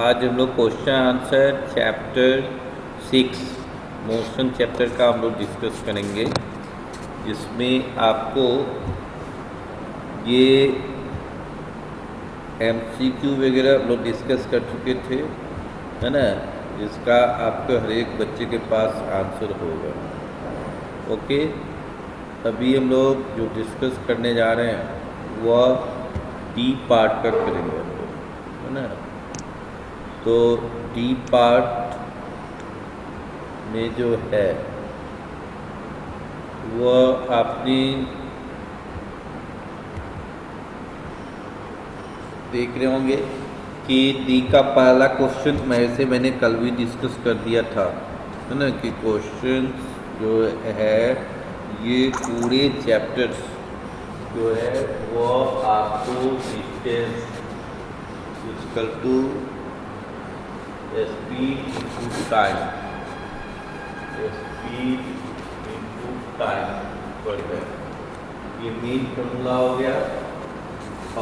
आज हम लोग question answer chapter 6 motion chapter का हम लोग डिस्कस करेंगे, जिसमें आपको ये MCQ वगैरह हम लोग डिस्कस कर चुके थे, है ना। जिसका आपके हर एक बच्चे के पास आंसर होगा। ओके, अभी हम लोग जो डिस्कस करने जा रहे हैं वह डी पार्ट का करेंगे हम लोग, है ना। तो डी पार्ट में जो है वह आपने देख रहे होंगे कि डी का पहला क्वेश्चन मैंने कल भी डिस्कस कर दिया था, है ना, कि क्वेश्चन जो है ये पूरे चैप्टर्स जो है वो आपको distance equal to speed into time, speed into time बढ़ गया। ये मेन फॉर्मूला हो गया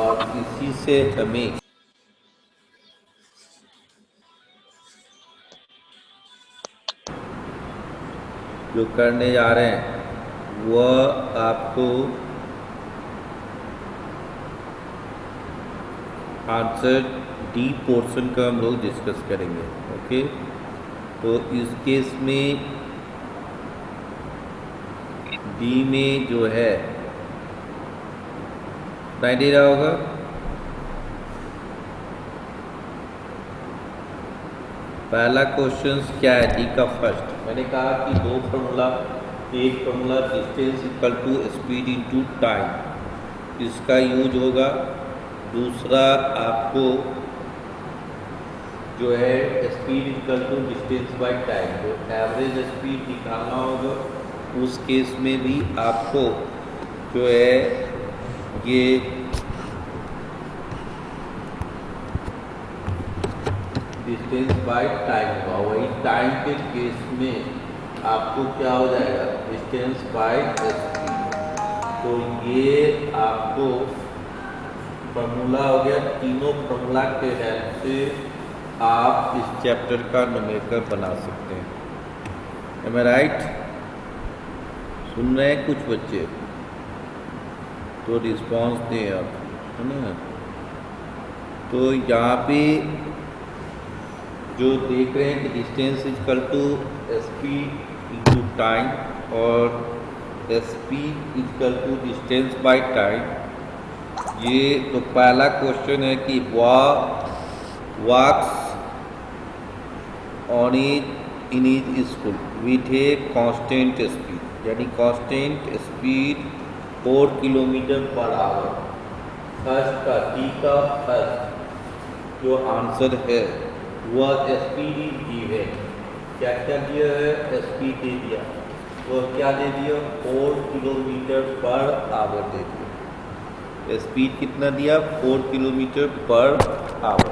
और इसी से हमें जो करने जा रहे हैं वह आपको आंसर डी पोर्शन का हम लोग डिस्कस करेंगे। ओके, तो इस केस में डी में जो है सुनाई दे रहा होगा, पहला क्वेश्चन क्या है डी का फर्स्ट। मैंने कहा कि दो फॉर्मूला, एक formula distance equal to speed into time, इसका यूज होगा। दूसरा आपको जो है speed equal to distance by time, तो एवरेज स्पीड निकालना होगा। उस केस में भी आपको जो है ये डिस्टेंस बाय टाइम होगा। वही टाइम के केस में आपको क्या हो जाएगा, डिस्टेंस बाय स्पीड। तो ये आपको फॉर्मूला हो गया। तीनों फॉर्मूला के हेल्प से आप इस चैप्टर का न्यूमेरिकल बना सकते हैं। एम आई राइट? सुन रहे हैं कुछ बच्चे तो रिस्पांस दें आप, है ना। तो यहाँ पे जो देख रहे हैं कि distance equal to speed into time और speed equal to distance by time, ये तो पहला क्वेश्चन है कि walks on it in his school with a constant speed, यानी constant speed 4 kilometre per our. First का डी का फर्स्ट जो आंसर है वह स्पीड ही दी है। क्या क्या दिया है, स्पीड दे दिया, वो क्या दे दिया, 4 किलोमीटर पर आवर दे दिया। स्पीड कितना दिया, 4 किलोमीटर पर आवर।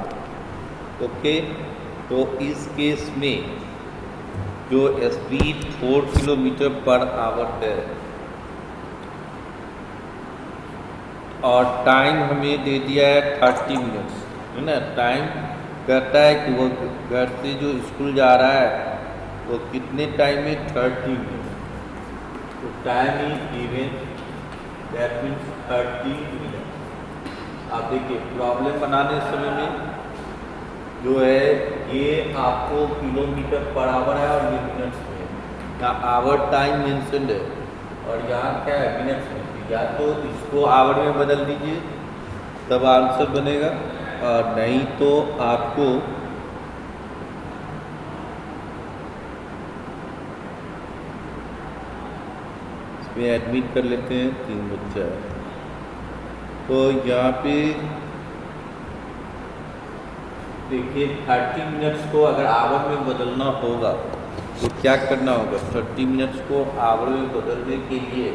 ओके, तो इस केस में जो स्पीड 4 किलोमीटर पर आवर है और टाइम हमें दे दिया है 30 मिनट्स, है ना। टाइम कहता है कि वो घर से जो स्कूल जा रहा है वो कितने टाइम में, 30 मिनट। तो time is given, that means 30 minute. आप देखिए प्रॉब्लम बनाने समय में जो है ये आपको किलोमीटर पर आवर है और ये मिनट्स में है। यहाँ आवर टाइम मेंशन्ड है और यहाँ क्या है, मिनट्स में। या तो इसको आवर में बदल दीजिए तब आंसर बनेगा, और नहीं तो आपको इसमें एडमिट कर लेते हैं 3 बच्चा है। तो यहाँ पे देखिए 30 मिनट्स को अगर आवर में बदलना होगा तो क्या करना होगा, 30 मिनट्स को आवर में बदलने के लिए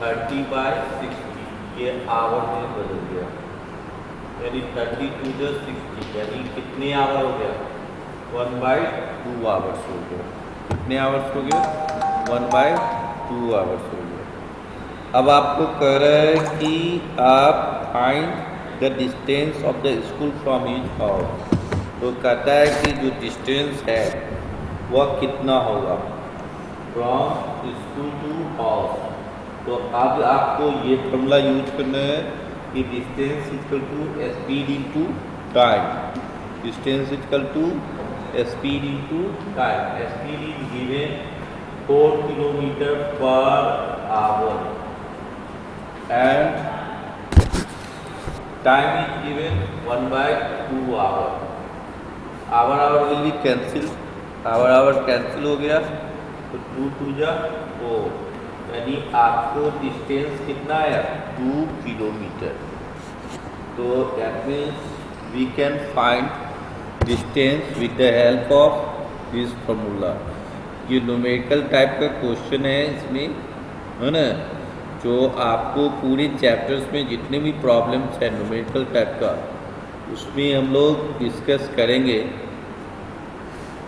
30/60 ये आवर में बदल गया, यानी 30 to the 60, यानी कितने आवर हो गया, 1/2 आवर्स हो गया। कितने आवर्स हो गया, 1/2 आवर्स हो गया। अब आपको कह रहा है कि आप find the distance of the school from his house. तो कहता है कि जो डिस्टेंस है वह कितना होगा फ्रॉम स्कूल टू हाउस। तो अब आपको ये फॉर्मूला यूज करना है कि distance equal to speed into time. Distance equal to speed into time. Speed is given 4 kilometre per hour and time is given 1/2 hour. Hour will be cancelled. Hour cancel हो गया तो 2 2 जा 4, यानी आपको distance कितना है 2 किलोमीटर। तो that means we can find distance with the help of this formula. ये न्यूमेरिकल टाइप का क्वेश्चन है, इसमें है ना, जो आपको पूरे चैप्टर्स में जितने भी प्रॉब्लम्स हैं न्यूमेरिकल टाइप का उसमें हम लोग डिस्कस करेंगे।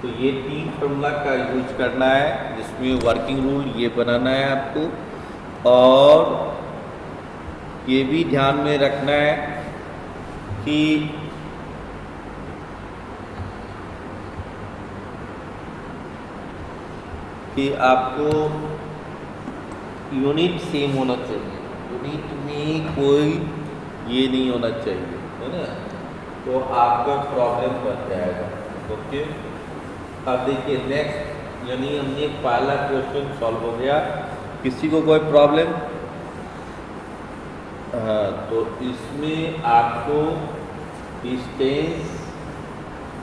तो ये 3 फॉर्मूला का यूज करना है, जिसमें वर्किंग रूल ये बनाना है आपको, और ये भी ध्यान में रखना है कि आपको यूनिट सेम होना चाहिए, यूनिट में कोई ये नहीं होना चाहिए, है ना, तो आपका प्रॉब्लम बन जाएगा। ओके, अब देखिए नेक्स्ट, यानी हमने पहला क्वेश्चन सॉल्व हो गया। किसी को कोई प्रॉब्लम? हाँ, तो इसमें आपको distance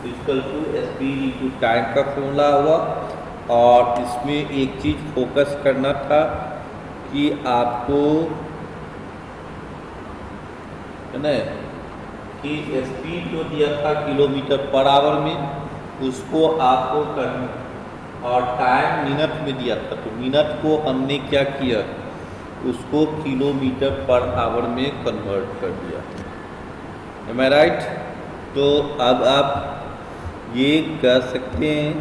equal to speed into time का फॉर्मूला हुआ, और इसमें एक चीज़ फोकस करना था कि आपको, है ना, कि स्पीड जो दिया था किलोमीटर पर आवर में उसको आपको करना, और टाइम मिनट में दिया था, तो मिनट को हमने क्या किया, उसको किलोमीटर पर आवर में कन्वर्ट कर दिया। एम आई राइट? तो अब आप ये कर सकते हैं।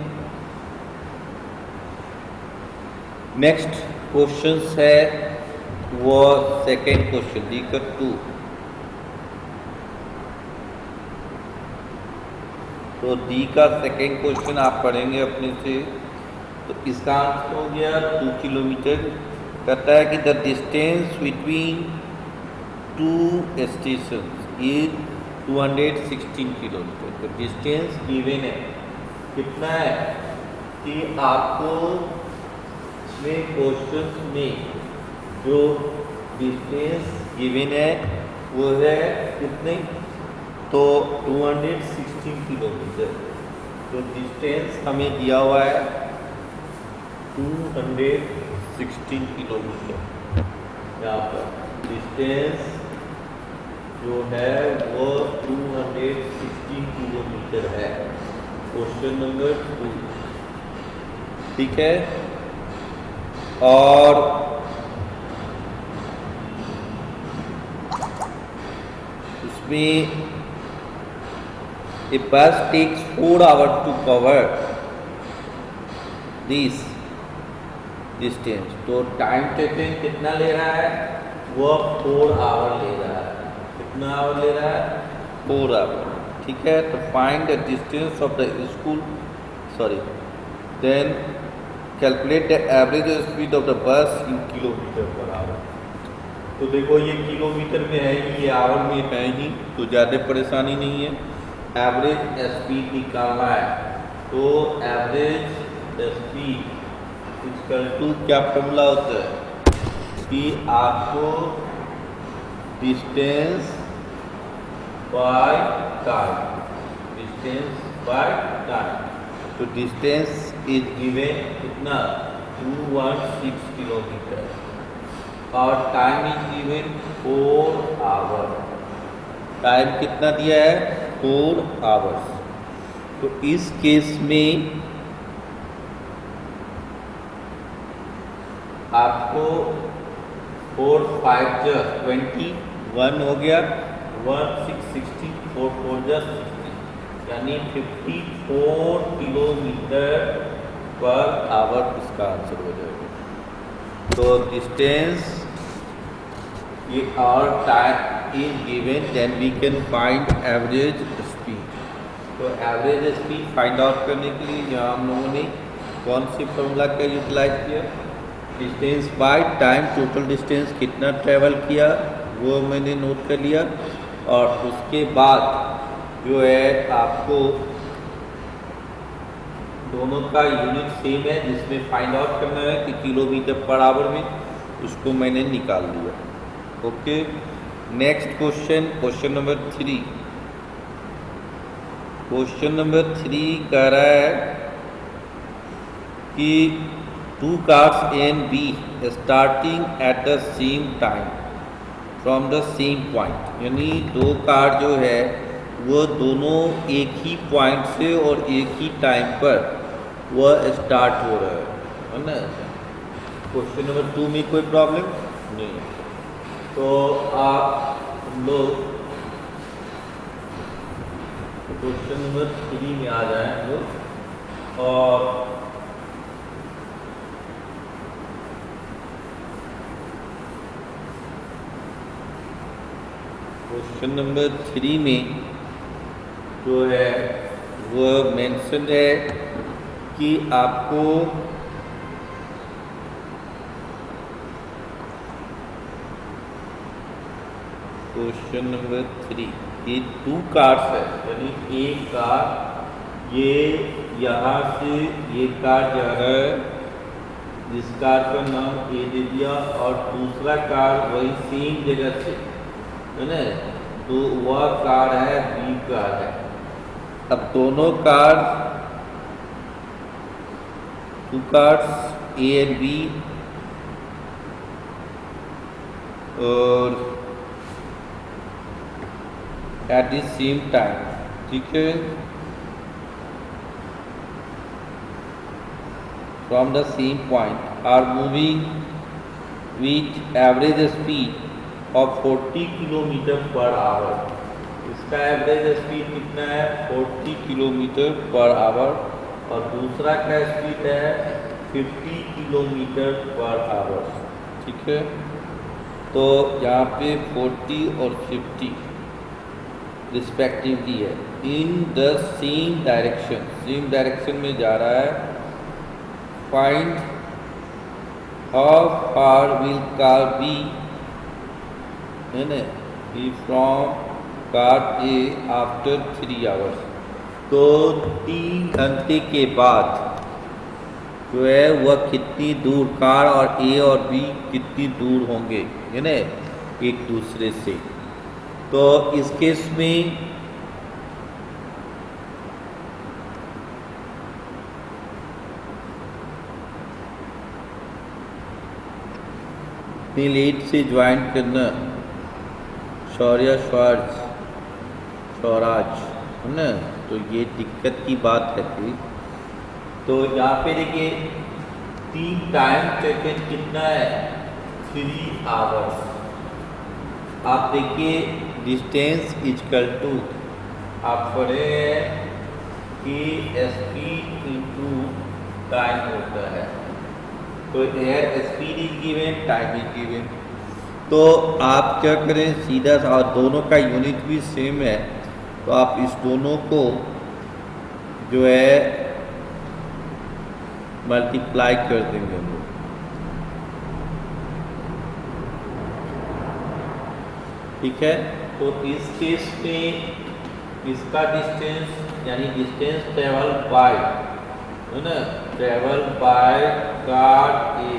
नेक्स्ट क्वेश्चन है वो सेकेंड क्वेश्चन दिक्कत 2। तो डी का सेकेंड क्वेश्चन आप पढ़ेंगे अपने से। तो इसका आंसर हो गया 2 किलोमीटर। कहता है कि the distance between 2 station is 216 kilometre. तो डिस्टेंस गिवन है, कितना है कि आपको क्वेश्चन में जो डिस्टेंस गिवन है वो है कितने, तो 216 किलोमीटर। तो डिस्टेंस हमें दिया हुआ है 216 किलोमीटर। यहाँ पर डिस्टेंस जो है वो 216 किलोमीटर है, क्वेश्चन नंबर 2। ठीक है, और उसमें a bus takes 4 hours to cover this distance। तो टाइम टेकिंग कितना ले रहा है, वो 4 आवर ले रहा है। कितना आवर ले रहा है, 4 आवर। ठीक है, तो find the distance of the school, sorry, then calculate the average speed of the bus in kilometre per hour. तो देखो ये किलोमीटर में है ही, ये आवर में है ही, तो ज़्यादा परेशानी नहीं है। एवरेज स्पीड निकालना है, तो एवरेज स्पीड इक्वल टू क्या फॉर्मूला होता है कि आपको distance by time, distance by time. तो डिस्टेंस इज गिवन कितना, 216 किलोमीटर, और time is given 4 hour. Time कितना दिया है, 4 आवर्स। तो इस केस में आपको 4 5 जा 21 हो गया, 1 6 60, 4 4 जा 60, यानी 54 किलोमीटर पर आवर इसका आंसर हो जाएगा। तो डिस्टेंस ये और time is given, then we can find average speed. तो तो एवरेज स्पीड फाइंड आउट करने के लिए यहाँ हम लोगों ने कौन सी फॉर्मूला का यूटिलाइज किया, distance by time, total distance कितना ट्रेवल किया वो मैंने नोट कर लिया। और उसके बाद जो है आपको दोनों का यूनिट सेम है जिसमें फाइंड आउट करना है कि किलोमीटर पर आवर में, उसको मैंने निकाल लिया। Okay, next question, question number 3। Question number 3 कह रहा है कि 2 cars A and B starting at the same time from the same point, यानी 2 कार जो है वो दोनों एक ही पॉइंट से और एक ही टाइम पर वह स्टार्ट हो रहा है ना। क्वेश्चन नंबर 2 में कोई प्रॉब्लम नहीं है। तो आप लोग क्वेश्चन नंबर 3 में आ जाए हम लोग। और क्वेश्चन नंबर 3 में जो है वो मेंशन है कि आपको क्वेश्चन नंबर 3 ये 2 कार्स है, यानी एक कार ये यहाँ से ये कार जा रहा है, जिस कार का नाम ए दे दिया, और दूसरा कार वही सेम जगह से है ना, तो वह कार है बी कार है। अब दोनों car 2 cars A and B और एट द सेम टाइम, ठीक है, from the same point are moving with average speed of 40 kilometre per hour. इसका एवरेज स्पीड कितना है 40 किलोमीटर पर आवर, और दूसरा का स्पीड है 50 किलोमीटर पर आवर, ठीक है। तो यहाँ पे 40 और 50 रिस्पेक्टिवली है, in the same direction, same direction में जा रहा है। Find how far will car B, है ना, from car A after 3 hours. तो 3 घंटे के बाद जो है वह कितनी दूर, कार और ए और बी कितनी दूर होंगे, है ना, एक दूसरे से। तो इस केस में अपनी लेट से ज्वाइन करना शौर्य स्वराज है ना, तो ये दिक्कत की बात है थी। तो यहाँ पे देखिए 3 टाइम सेकेंड कितना है 3 आवर्स। आप देखिए डिस्टेंस इजकल टू आप पढ़े हैं कि स्पीड इनटू टाइम होता है। तो air speed is given, time is given, तो आप क्या करें सीधा सा, और दोनों का यूनिट भी सेम है, तो आप इस दोनों को जो है मल्टीप्लाई कर देंगे हम लोग। ठीक है, तो इस केस में इसका डिस्टेंस यानी डिस्टेंस ट्रेवल बाय, है ना, travel by car A,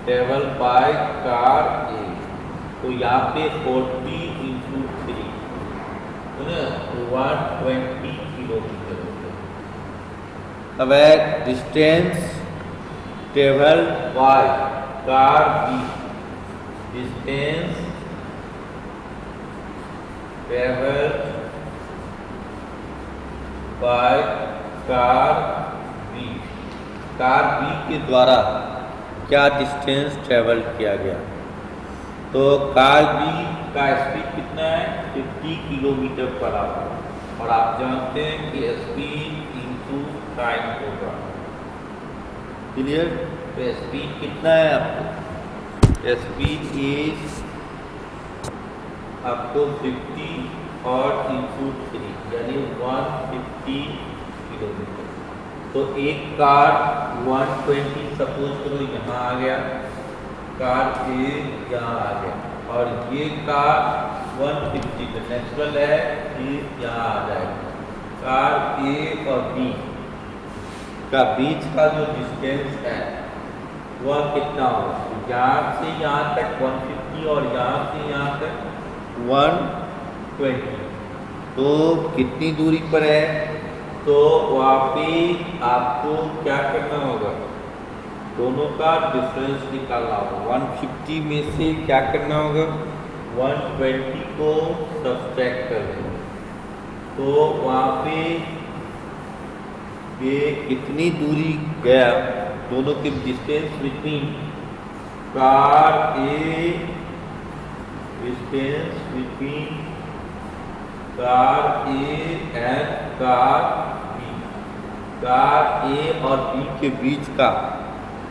travel by car A, तो यहाँ पे 40 × 3 है ना, 120 किलोमीटर होता है। अब है distance travel by car B, distance travel by car B, car B के द्वारा क्या डिस्टेंस ट्रेवल किया गया। तो कार बी का स्पीड कितना है 50 किलोमीटर पर आवर, और आप जानते हैं कि स्पीड इनटू टाइम होगा। क्लियर, तो स्पीड कितना है आपको, स्पीड इज आपको 50 और इंटू 3 यानी 150 किलोमीटर। तो एक कार 120 सपोज करो यहाँ आ गया, कार ए यहाँ आ गया, और ये कार 150 तो नेचुरल है ये यहाँ आ जाएगा। कार ए और बी का बीच का जो डिस्टेंस है वह कितना होगा? यहाँ से यहाँ तक 150 और यहाँ से यहाँ तक 120, तो कितनी दूरी पर है? तो वहाँ पे आपको क्या करना होगा? दोनों का डिफरेंस निकालना होगा। 150 में से क्या करना होगा? 120 को सब्ट्रैक्ट कर देंगे, तो वहाँ पे ये कितनी दूरी गया? दोनों के distance between car A, distance between car A and car B, car A और बी के बीच का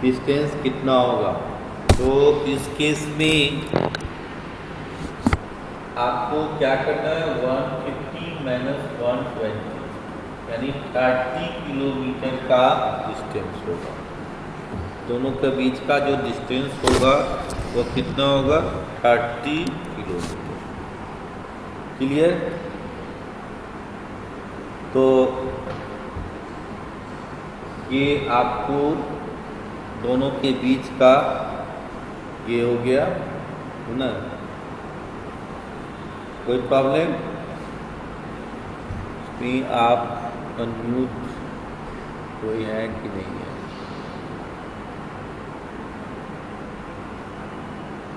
डिस्टेंस कितना होगा? तो इस केस में आपको क्या करना है? 150 माइनस 120 यानी 30 किलोमीटर का डिस्टेंस होगा। दोनों के बीच का जो डिस्टेंस होगा वो कितना होगा? 30 किलोमीटर। क्लियर? तो ये आपको दोनों के बीच का ये हो गया है ना। कोई प्रॉब्लम? इसमें आप अनम्यूट कोई है कि नहीं है?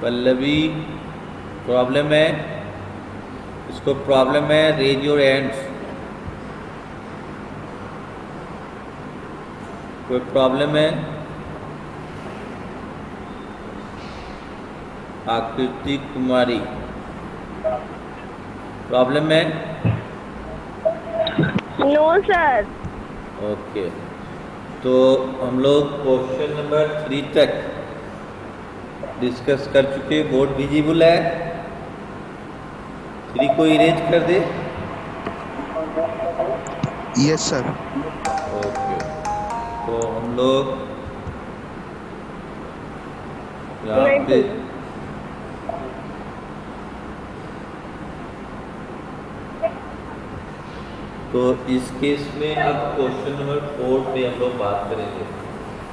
पल्लवी प्रॉब्लम है? इसको प्रॉब्लम है? Raise your hands. कोई प्रॉब्लम है? आकृति कुमारी प्रॉब्लम है? No sir. ओके, तो हम लोग क्वेश्चन नंबर 3 तक डिस्कस कर चुके। बोर्ड विजिबल है? 3 को इरेज कर दे। Yes sir. ओके, तो हम लोग यहाँ पे तो इस केस में अब क्वेश्चन नंबर 4 पे हम लोग बात करेंगे।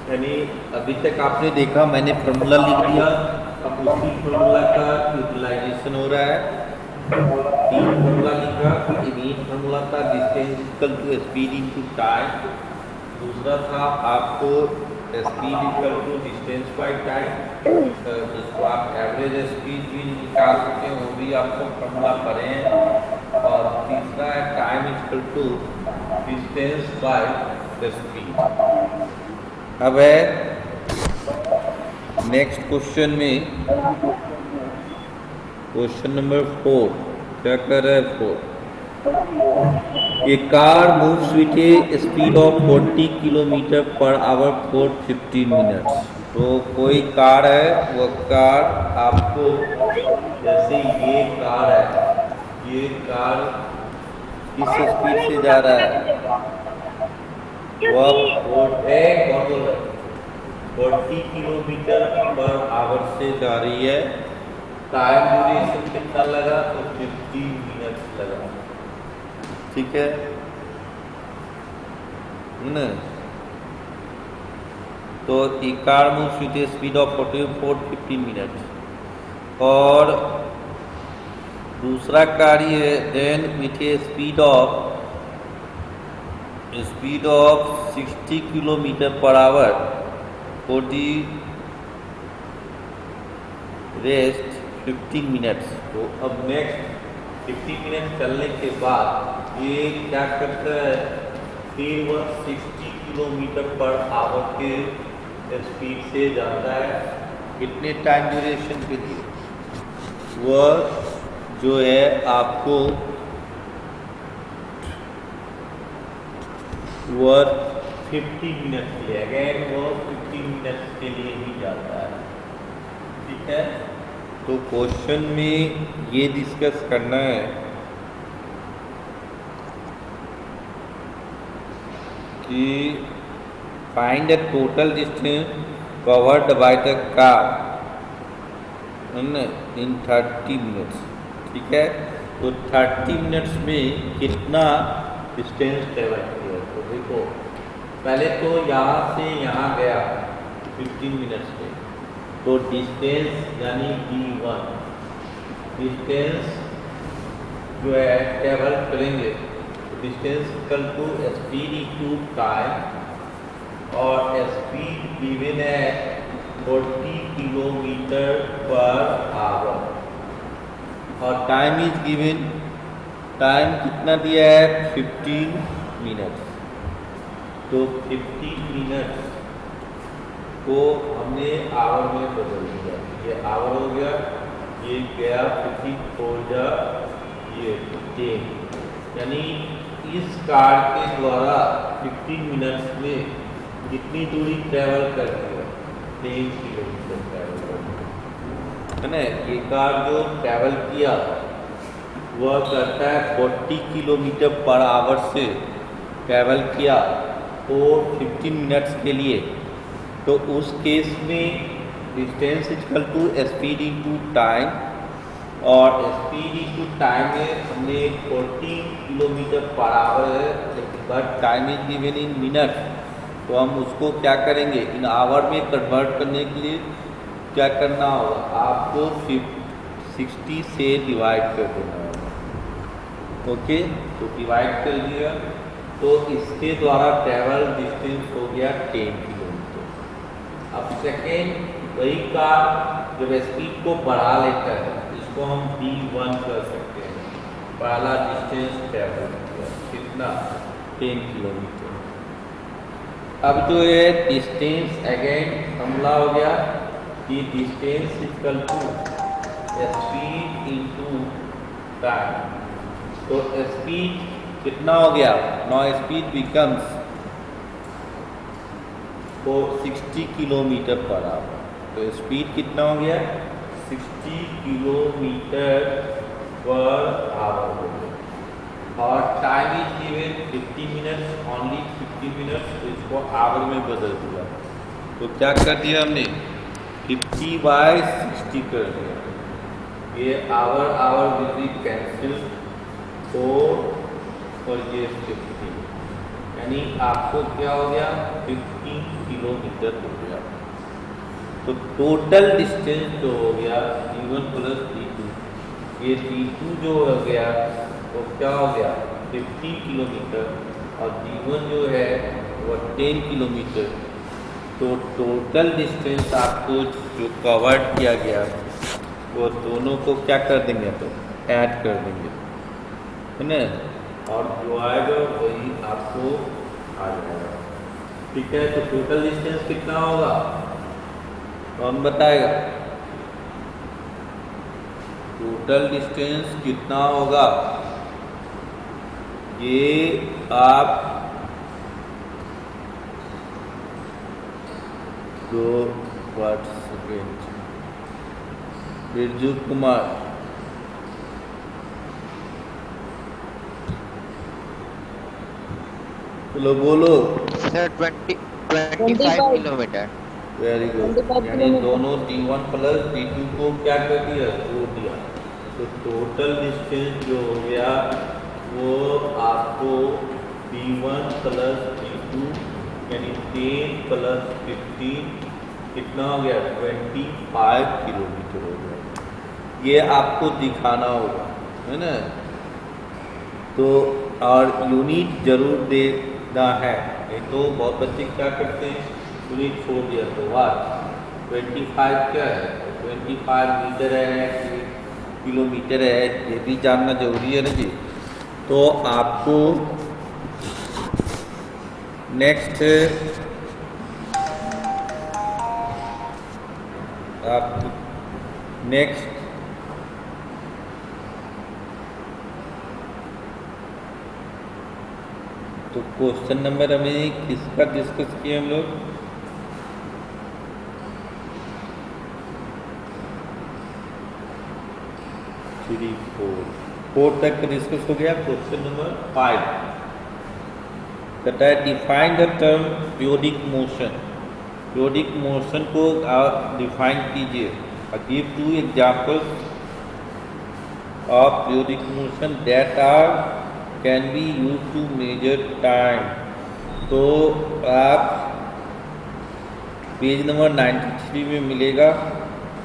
यानी अभी तक आपने देखा मैंने फार्मूला लिख दिया, अब उसी फार्मूला का यूटिलाइजेशन हो रहा है। 3 फार्मूला लिखा, एक फार्मूला था distance equal to speed into time, दूसरा था आपको speed equal to distance by time, जिसको आप एवरेज स्पीड भी निकाल सकते हैं, वो भी आपको फार्मूला पढ़े हैं, और तीसरा है time equal to distance by speed. अब है नेक्स्ट क्वेश्चन में, क्वेश्चन नंबर 4 क्या कर रहा है? 4 a car moves with a speed of 40 kilometre per hour for 15 minutes. तो कोई कार है, वो कार आपको जैसे ये कार है, ये कार किस स्पीड से जा रहा है? वह 40 किलोमीटर पर आवर से जा रही है। टाइम ड्यूरेशन कितना लगा? तो 15 मिनट्स लगा। ठीक है ना? तो a car moves with a speed of 15 minutes, और दूसरा कार्य है then with a speed of 60 kilometre per hour for the rest 15 minutes. तो अब नेक्स्ट 15 मिनट चलने के बाद ये क्या करता है? फिर वह 60 किलोमीटर पर आवर के स्पीड से जाता है। कितने टाइम ड्यूरेशन के लिए? वह जो है आपको वह 50 मिनट के लिए, अगेन वो 15 मिनट के लिए ही जाता है। ठीक है, तो क्वेश्चन में ये डिस्कस करना है कि find the total distance covered by the car in 30 minutes. ठीक है, तो 30 मिनट्स में कितना डिस्टेंस ट्रेवल किया। तो देखो पहले तो यहाँ से यहाँ गया 15 मिनट्स में, तो डिस्टेंस यानी d1 डिस्टेंस जो है ट्रेवल करेंगे, तो distance equal to speed into time, और स्पीड गिवन है 40 किलोमीटर पर आवर, और टाइम इज गिवन, टाइम कितना दिया है 15 मिनट्स। तो 15 मिनट्स को हमने आवर में बदल दिया, ये आवर हो गया, ये गया 15 फोर जा ये 10, यानी इस कार के द्वारा 15 मिनट्स में कितनी दूरी ट्रेवल करती है, 10 किलोमीटर ट्रेवल करती है ना। ये कार जो ट्रेवल किया वह करता है 40 किलोमीटर पर आवर से ट्रेवल किया तो 15 मिनट्स के लिए। तो उस केस में distance equal to speed into time, और स्पीड इंटू टाइम में हमने 40 किलोमीटर पर आवर है, but time is given in minute, तो हम उसको क्या करेंगे इन आवर में कन्वर्ट करने के लिए क्या करना होगा, आपको 60 से डिवाइड कर देना होगा। ओके, तो डिवाइड कर दिया, तो इसके द्वारा ट्रेवल डिस्टेंस हो गया 10 किलोमीटर। अब सेकेंड वही कार जब स्पीड को बढ़ा लेता है, इसको हम d1 कर सकते हैं, पहला डिस्टेंस ट्रेवल किया कितना 10 किलोमीटर। अब जो है डिस्टेंस अगेन हमला हो गया कि distance equal to speed into time, तो स्पीड कितना हो गया, now speed becomes 60 kilometre per hour, तो स्पीड कितना हो गया 60 किलोमीटर पर आवर हो गया, और time is given 50 minutes, only 50 minutes, तो इसको आवर में बदल दिया। तो क्या कर दिया हमने 50/60 कर दिया, ये hour hour will be cancel 4 और ये 50, यानी आपको क्या हो गया 15 किलोमीटर हो गया। तो टोटल डिस्टेंस जो हो गया d1 प्लस d2, ये d2 जो हो गया तो क्या हो गया 50 किलोमीटर, और d1 जो है वो 10 किलोमीटर। तो टोटल डिस्टेंस आपको जो कवर किया गया वो दोनों को क्या कर देंगे, तो ऐड कर देंगे, है ना, और जो आएगा वही आपको आ जाएगा। ठीक है, तो टोटल डिस्टेंस कितना होगा कौन बताएगा, टोटल डिस्टेंस कितना होगा, ये आप 2 सेकेंड बिरजू कुमार चलो बोलो सर 25 किलोमीटर। वेरी गुड, यानी दोनों d1 प्लस d2 को क्या कर दिया जोड़ दिया, तो टोटल डिस्टेंस जो हो गया वो आपको d1 प्लस d2 यानी 10 प्लस 15 कितना हो गया 25 किलोमीटर हो गया। ये आपको दिखाना होगा, है ना, तो और यूनिट जरूर देना है, नहीं तो बहुत बच्चे क्या करते हैं यूनिट छोड़ दिया, तो वाट 25 क्या है 25 मीटर है किलोमीटर है, ये भी जानना जरूरी है ना जी। तो आपको नेक्स्ट तो क्वेश्चन नंबर हमें किसका डिस्कस किया हम लोग, 3 4 तक डिस्कस हो गया। क्वेश्चन नंबर 5 कहता है define the term periodic motion. Periodic motion को डिफाइन कीजिए। Give 2 examples of periodic motion that are can be use to measure time. तो आप पेज नंबर 93 में मिलेगा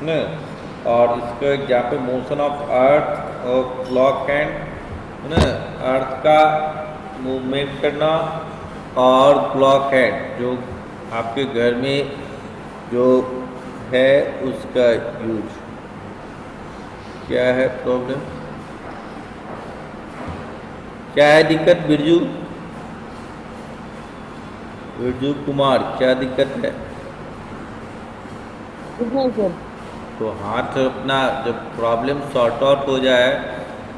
ना, और इसका एग्जाम्पल मोशन ऑफ अर्थ और क्लॉक हैंड ना, अर्थ का मूवमेंट करना और क्लॉक हैंड जो आपके घर में जो है उसका यूज। क्या है प्रॉब्लम, क्या है दिक्कत बिरजू? बिरजू कुमार क्या दिक्कत है? तो हाथ अपना जब प्रॉब्लम सॉर्ट आउट हो जाए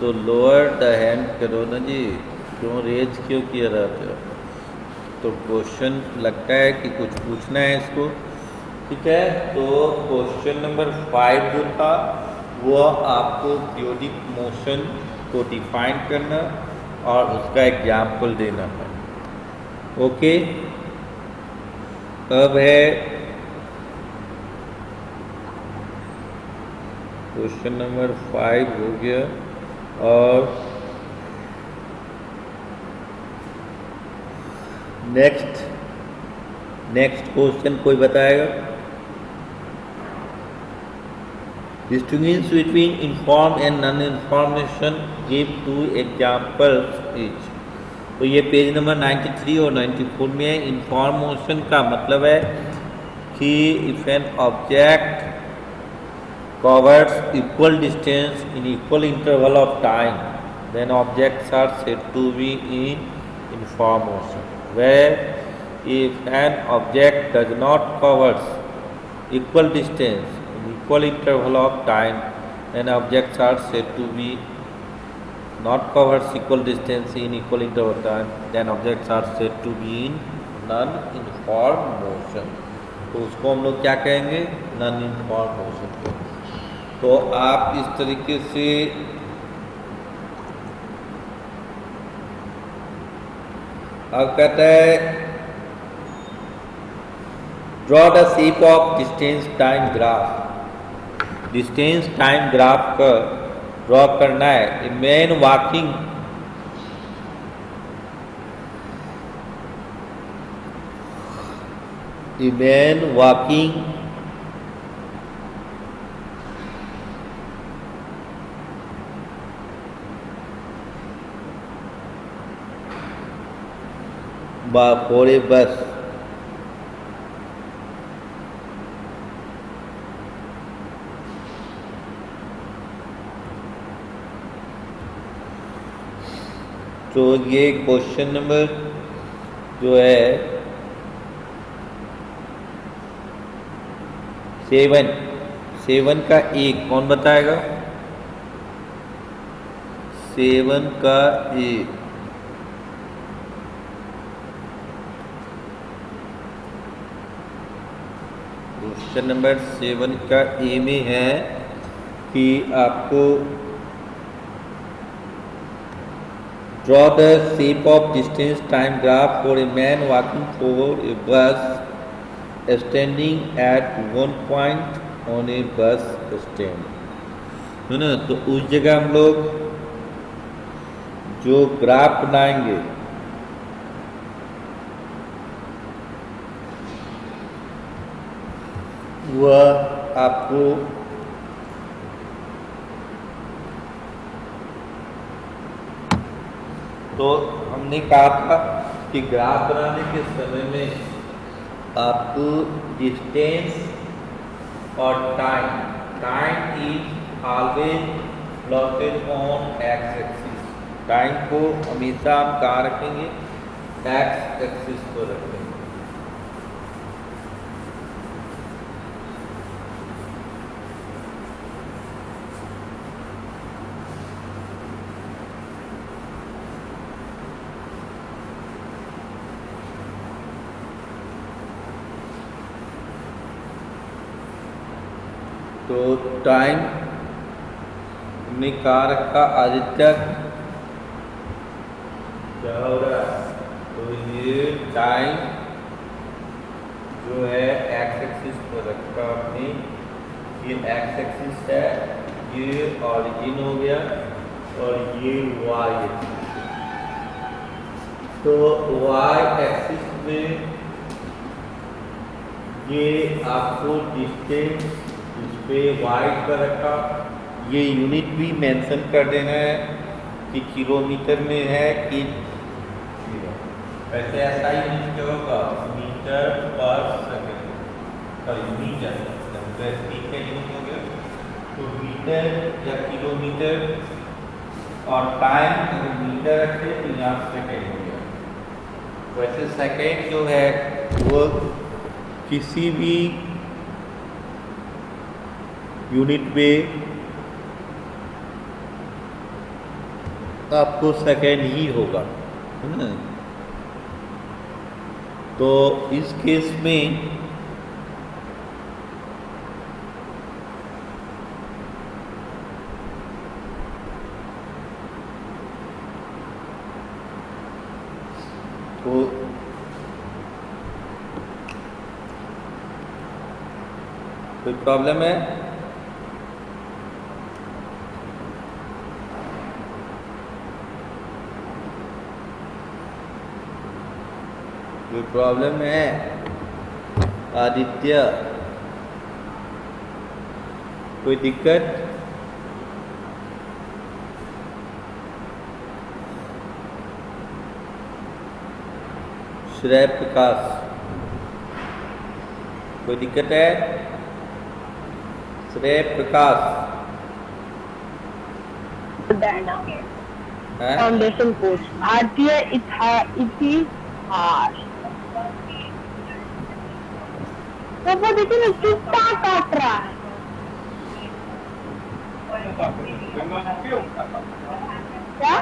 तो लोअर द हैंड करो ना जी, क्यों रेज क्यों किया रहते हो? तो क्वेश्चन लगता है कि कुछ पूछना है इसको, ठीक है। तो क्वेश्चन नंबर 5 जो था वो आपको पीरियोडिक मोशन को डिफाइन करना और उसका एग्जाम्पल देना है। ओके, अब है क्वेश्चन नंबर 5 हो गया। और नेक्स्ट क्वेश्चन कोई बताएगा? Distinguish between inform and non information, give 2 examples each. तो ये पेज नंबर 93 और 94 में है। इन्फॉर्मेशन का मतलब है कि if an object covers equal distance in equal interval of time, then objects are said to be in uniform motion. Where if an object does not covers equal distance in equal interval of time, then objects are said to be not covers equal distance in equal interval of time, then objects are said to be in non-uniform motion. तो उसको हम लोग क्या कहेंगे? non-uniform motion। तो आप इस तरीके से अब कहता है draw the shape of distance time graph. Distance time graph का ड्रॉ करना है। A man walking for a bus, तो ये क्वेश्चन नंबर जो है 7 का एक कौन बताएगा? 7 का एक क्वेश्चन नंबर 7 का ए में है कि आपको draw the shape of distance time graph for a man walking for a bus standing at 1 point on a bus stand, है ना। तो उस जगह हम लोग जो ग्राफ बनाएंगे वह आपको तो हमने कहा था कि ग्राफ बनाने के समय में आपको डिस्टेंस और time is always plotted on x axis. Time को हमेशा हम कहाँ रखेंगे? एक्स एक्सिस पर रखेंगे। तो टाइम हमने कहाँ रखा? आदित्य क्या हो रहा है? तो ये टाइम जो है एक्स एक्सिस पर रखा आपने, ये एक्स एक्सिस है, ये ऑरिजिन हो गया और ये वाई एक्सिस। तो वाई एक्सिस में ये आपको डिस्टेंस इस पे वाई पर रखा, ये यूनिट भी मेंशन कर देना है कि किलोमीटर में है कि वैसे ऐसा ही यूनिट क्या होगा, मीटर पर सेकेंड, सॉरी मीटर, स्पीड का यूनिट हो गया। तो मीटर या किलोमीटर और टाइम अगर मीटर रखे तो यहाँ सेकेंड हो गया। वैसे सेकेंड जो है वो किसी भी यूनिट में आपको सेकेंड ही होगा, है ना। तो इस केस में तो कोई प्रॉब्लम है? कोई प्रॉब्लम है आदित्य? कोई दिक्कत? श्रेय प्रकाश, कोई दिक्कत है? श्रेय प्रकाश फाउंडेशन कोर्स भारतीय इतिहास। तो वो देखिए ना कितना काट रहा है। क्या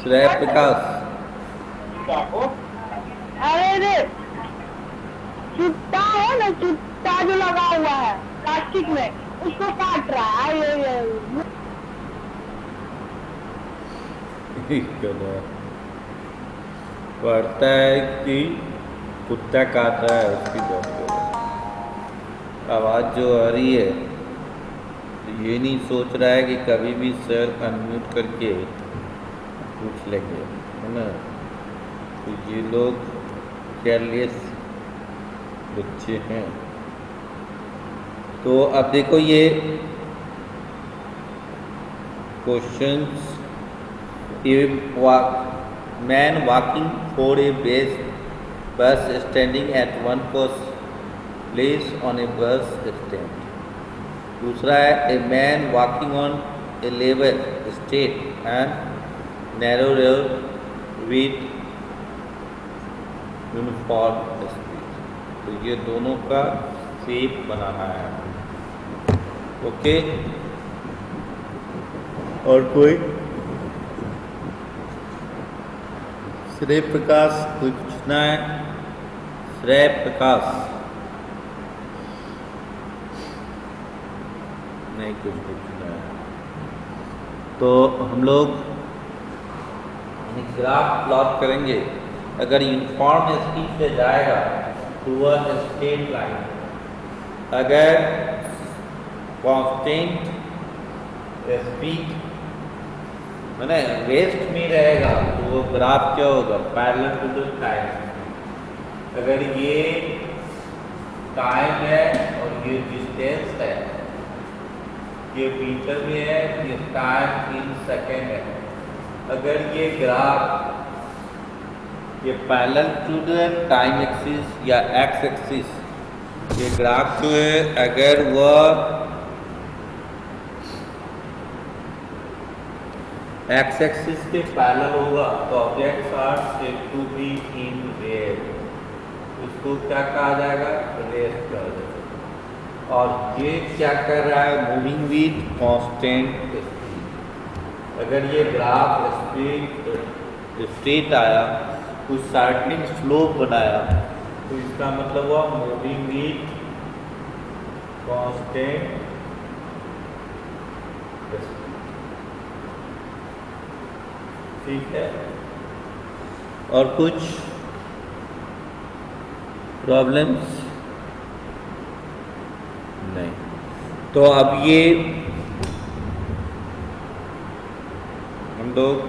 श्रेय प्रकाश? अरे रे चुट्टा है ना, चुट्टा जो लगा हुआ है प्लास्टिक में, उसको काट रहा है। ये पढ़ता है कि कुत्ता काट रहा है, उसकी बात कर रहा है। आवाज़ जो आ रही है ये नहीं सोच रहा है कि कभी भी सर अनम्यूट करके पूछ लेंगे, है ना। तो ये लोग केयरलेस बच्चे हैं। तो अब देखो ये questions, man walking for a bus standing at one place on a bus stand. दूसरा है a man walking on a level straight and narrow road with uniform speed. तो ये दोनों का शेप बनाना है, ओके। और कोई? श्रेय प्रकाश कोई पूछना है? श्रेय प्रकाश नहीं कुछ पूछना है। तो हम लोग ग्राफ प्लॉट करेंगे। अगर यूनिफॉर्म स्पीड से जाएगा तो वह स्ट्रेट लाइन, अगर कांस्टेंट स्पीड मैंने रेस्ट में रहेगा तो वो ग्राफ क्या होगा, पैरेलल टू द टाइम। अगर ये टाइम है और ये डिस्टेंस है, ये मीटर में है, ये टाइम इन सेकेंड है। अगर ये ग्राफ ये parallel to the time axis या एक्स एक्सिस, ये ग्राफ जो है अगर वह एक्स एक्सिस के पैरेलल होगा तो objects are said to be in rest. उसको क्या कहा जाएगा, रेस्ट कहा जाएगा। और ये क्या कर रहा है, मूविंग विद कांस्टेंट स्पीड। अगर ये ग्राफ स्पीड स्ट्रेट आया, कुछ सर्टेन स्लोप बनाया, तो इसका मतलब हुआ मूविंग विद कांस्टेंट स्पीड। ठीक है, और कुछ प्रॉब्लम्स नहीं। तो अब ये हम लोग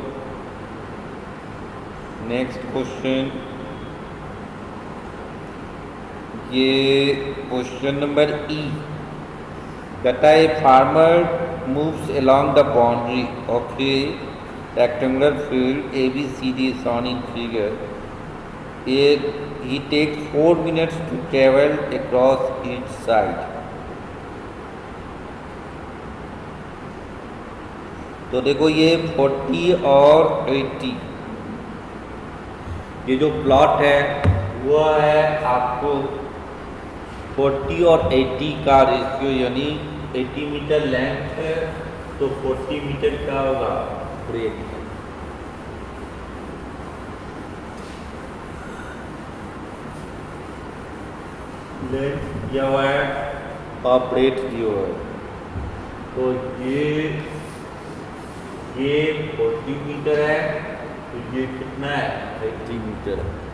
नेक्स्ट क्वेश्चन, ये क्वेश्चन नंबर ई कहता है farmer moves along the boundary of a rectangular field ABCD is shown in figure. He takes 4 minutes to travel across each side. तो देखो ये 40 और 80, ये जो प्लॉट है वो है आपको 40 और 80 का रेशियो, यानी 80 मीटर लेंथ है तो 40 मीटर का होगा ब्रेथ। लेंथ दिया हुआ है और ब्रेथ दिया हुआ है, तो ये 40 मीटर है, तो ये कितना है 80 मीटर है।